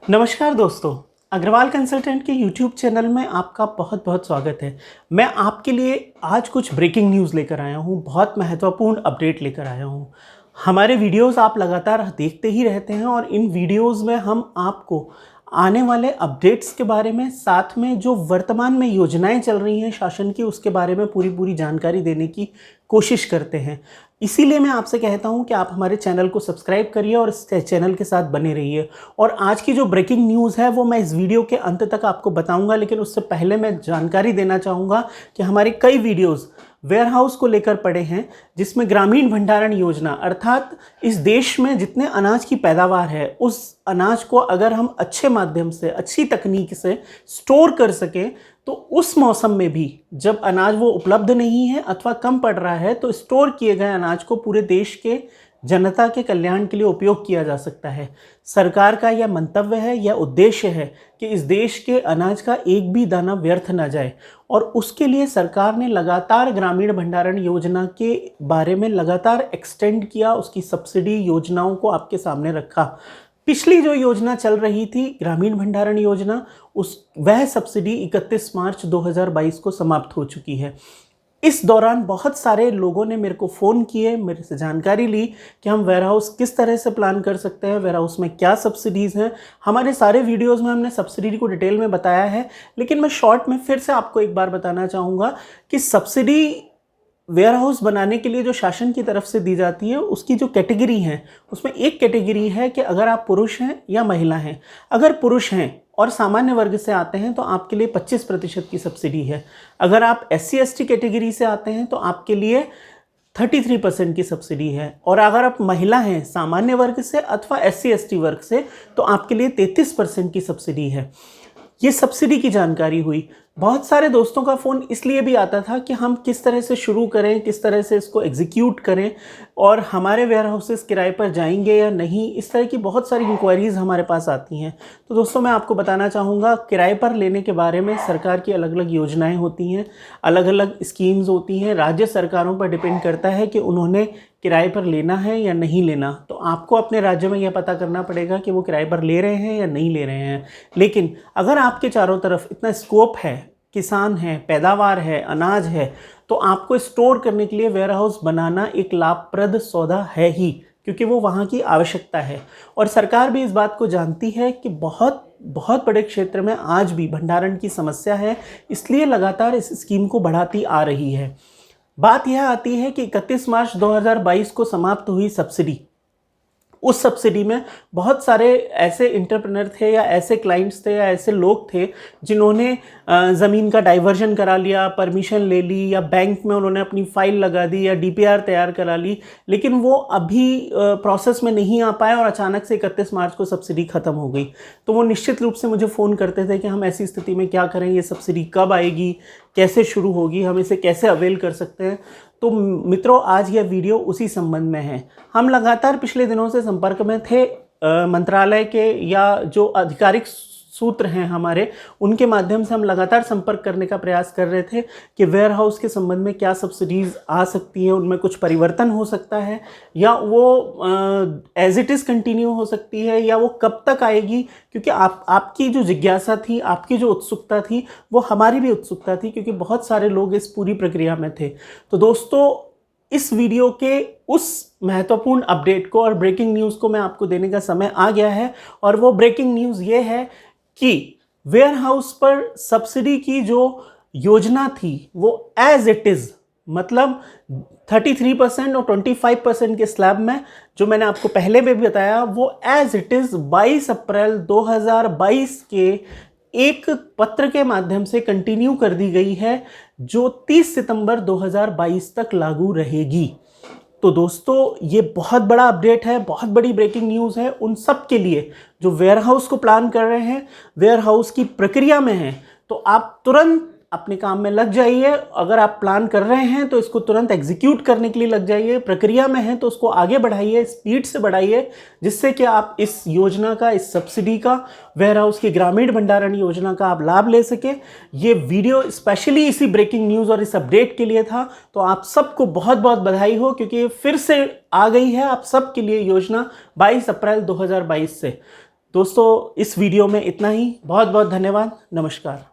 नमस्कार दोस्तों, अग्रवाल कंसल्टेंट के यूट्यूब चैनल में आपका बहुत बहुत स्वागत है। मैं आपके लिए आज कुछ ब्रेकिंग न्यूज़ लेकर आया हूँ, बहुत महत्वपूर्ण अपडेट लेकर आया हूँ। हमारे वीडियोस आप लगातार देखते ही रहते हैं और इन वीडियोस में हम आपको आने वाले अपडेट्स के बारे में, साथ में जो वर्तमान में योजनाएं चल रही हैं शासन की, उसके बारे में पूरी जानकारी देने की कोशिश करते हैं। इसीलिए मैं आपसे कहता हूं कि आप हमारे चैनल को सब्सक्राइब करिए और इस चैनल के साथ बने रहिए। और आज की जो ब्रेकिंग न्यूज़ है वो मैं इस वीडियो के अंत तक आपको बताऊंगा, लेकिन उससे पहले मैं जानकारी देना चाहूँगा कि हमारे कई वीडियोज़ वेयर हाउस को लेकर पड़े हैं, जिसमें ग्रामीण भंडारण योजना अर्थात इस देश में जितने अनाज की पैदावार है उस अनाज को अगर हम अच्छे माध्यम से, अच्छी तकनीक से स्टोर कर सकें तो उस मौसम में भी जब अनाज वो उपलब्ध नहीं है अथवा कम पड़ रहा है तो स्टोर किए गए अनाज को पूरे देश के जनता के कल्याण के लिए उपयोग किया जा सकता है। सरकार का यह मंतव्य है, यह उद्देश्य है कि इस देश के अनाज का एक भी दाना व्यर्थ न जाए, और उसके लिए सरकार ने लगातार ग्रामीण भंडारण योजना के बारे में लगातार एक्सटेंड किया, उसकी सब्सिडी योजनाओं को आपके सामने रखा। पिछली जो योजना चल रही थी ग्रामीण भंडारण योजना, वह सब्सिडी 31 मार्च 2022 को समाप्त हो चुकी है। इस दौरान बहुत सारे लोगों ने मेरे को फ़ोन किए, मेरे से जानकारी ली कि हम वेयर हाउस किस तरह से प्लान कर सकते हैं, वेयर हाउस में क्या सब्सिडीज़ हैं। हमारे सारे वीडियोस में हमने सब्सिडी को डिटेल में बताया है, लेकिन मैं शॉर्ट में फिर से आपको एक बार बताना चाहूँगा कि सब्सिडी वेयर हाउस बनाने के लिए जो शासन की तरफ से दी जाती है उसकी जो कैटेगरी है, उसमें एक कैटेगरी है कि अगर आप पुरुष हैं या महिला हैं। अगर पुरुष हैं और सामान्य वर्ग से आते हैं तो आपके लिए 25% की सब्सिडी है। अगर आप SC/ST कैटेगरी से आते हैं तो आपके लिए 33% की सब्सिडी है। और अगर आप महिला हैं सामान्य वर्ग से अथवा SC/ST वर्ग से तो आपके लिए 33% की सब्सिडी है। ये सब्सिडी की जानकारी हुई। बहुत सारे दोस्तों का फ़ोन इसलिए भी आता था कि हम किस तरह से शुरू करें, किस तरह से इसको एग्जीक्यूट करें, और हमारे वेयर हाउसेस किराए पर जाएंगे या नहीं। इस तरह की बहुत सारी इंक्वायरीज़ हमारे पास आती हैं। तो दोस्तों, मैं आपको बताना चाहूँगा किराए पर लेने के बारे में सरकार की अलग अलग योजनाएं होती हैं, अलग अलग स्कीम्स होती हैं। राज्य सरकारों पर डिपेंड करता है कि उन्होंने किराए पर लेना है या नहीं लेना। तो आपको अपने राज्य में यह पता करना पड़ेगा कि वो किराए पर ले रहे हैं या नहीं ले रहे हैं। लेकिन अगर आपके चारों तरफ इतना स्कोप है, किसान है, पैदावार है, अनाज है, तो आपको स्टोर करने के लिए वेयर हाउस बनाना एक लाभप्रद सौदा है ही, क्योंकि वो वहाँ की आवश्यकता है। और सरकार भी इस बात को जानती है कि बहुत बहुत बड़े क्षेत्र में आज भी भंडारण की समस्या है, इसलिए लगातार इस स्कीम को बढ़ाती आ रही है। बात यह आती है कि 31 मार्च 2022 को समाप्त हुई सब्सिडी, उस सब्सिडी में बहुत सारे ऐसे इंटरप्रेनर थे या ऐसे क्लाइंट्स थे या ऐसे लोग थे जिन्होंने ज़मीन का डाइवर्जन करा लिया, परमिशन ले ली, या बैंक में उन्होंने अपनी फ़ाइल लगा दी या DPR तैयार करा ली, लेकिन वो अभी प्रोसेस में नहीं आ पाए और अचानक से 31 मार्च को सब्सिडी ख़त्म हो गई। तो वो निश्चित रूप से मुझे फ़ोन करते थे कि हम ऐसी स्थिति में क्या करें, ये सब्सिडी कब आएगी, कैसे शुरू होगी, हम इसे कैसे अवेल कर सकते हैं। तो मित्रों, आज यह वीडियो उसी संबंध में है। हम लगातार पिछले दिनों से संपर्क में थे मंत्रालय के, या जो आधिकारिक सूत्र हैं हमारे, उनके माध्यम से हम लगातार संपर्क करने का प्रयास कर रहे थे कि वेयर हाउस के संबंध में क्या सब्सिडीज़ आ सकती हैं, उनमें कुछ परिवर्तन हो सकता है, या वो एज इट इज़ कंटिन्यू हो सकती है, या वो कब तक आएगी। क्योंकि आपकी जो जिज्ञासा थी, आपकी जो उत्सुकता थी, वो हमारी भी उत्सुकता थी, क्योंकि बहुत सारे लोग इस पूरी प्रक्रिया में थे। तो दोस्तों, इस वीडियो के उस महत्वपूर्ण अपडेट को और ब्रेकिंग न्यूज़ को मैं आपको देने का समय आ गया है। और वो ब्रेकिंग न्यूज़ ये है कि वेयर हाउस पर सब्सिडी की जो योजना थी वो एज इट इज़, मतलब 33% और 25% के स्लैब में, जो मैंने आपको पहले भी बताया, वो एज इट इज़ 22 अप्रैल 2022 के एक पत्र के माध्यम से कंटिन्यू कर दी गई है, जो 30 सितंबर 2022 तक लागू रहेगी। तो दोस्तों, ये बहुत बड़ा अपडेट है, बहुत बड़ी ब्रेकिंग न्यूज़ है उन सब के लिए जो वेयर हाउस को प्लान कर रहे हैं, वेयर हाउस की प्रक्रिया में हैं। तो आप तुरंत अपने काम में लग जाइए। अगर आप प्लान कर रहे हैं तो इसको तुरंत एग्जीक्यूट करने के लिए लग जाइए। प्रक्रिया में है तो उसको आगे बढ़ाइए, स्पीड से बढ़ाइए, जिससे कि आप इस योजना का, इस सब्सिडी का, वेयर हाउस की ग्रामीण भंडारण योजना का आप लाभ ले सके। ये वीडियो स्पेशली इसी ब्रेकिंग न्यूज़ और इस अपडेट के लिए था। तो आप सबको बहुत बहुत बधाई हो, क्योंकि फिर से आ गई है आप सबके लिए योजना 22 अप्रैल 2022 से। दोस्तों इस वीडियो में इतना ही। बहुत बहुत धन्यवाद। नमस्कार।